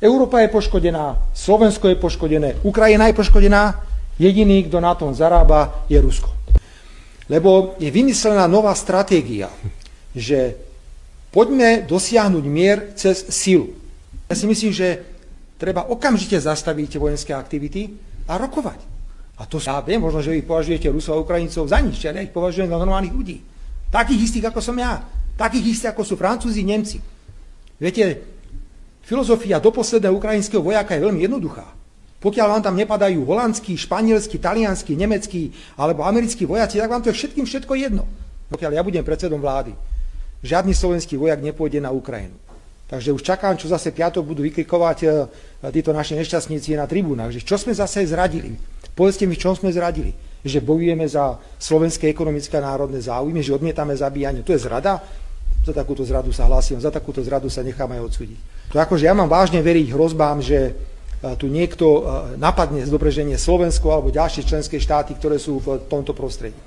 Európa je poškodená, Slovensko je poškodené, Ukrajina je poškodená, jediný, kto na tom zarába, je Rusko. Lebo je vymyslená nová stratégia, že poďme dosiahnuť mier cez silu. Ja si myslím, že treba okamžite zastaviť vojenské aktivity a rokovať. A to ja viem, možno, že vy považujete Rusov a Ukrajincov za nič, ja ich považujem za normálnych ľudí. Takých istých, ako som ja. Takých istých, ako sú Francúzi, Nemci. Viete, filozofia do posledného ukrajinského vojaka je veľmi jednoduchá. Pokiaľ vám tam nepadajú holandskí, španielskí, talianskí, nemeckí alebo americkí vojaci, tak vám to je všetko jedno. Pokiaľ ja budem predsedom vlády, žiadny slovenský vojak nepôjde na Ukrajinu. Takže už čakám, čo zase piatok budú vykrikovať títo naši nešťastníci na tribúnach, že čo sme zase zradili. Povedzte mi, v čom sme zradili. Že bojujeme za slovenské ekonomické a národné záujmy, že odmietame zabíjanie. To je zrada? Za takúto zradu sa hlásim, za takúto zradu sa nechám aj odsúdiť. To akože ja mám vážne veriť hrozbám, že tu niekto napadne zdobre, že nie Slovensko alebo ďalšie členské štáty, ktoré sú v tomto prostredí.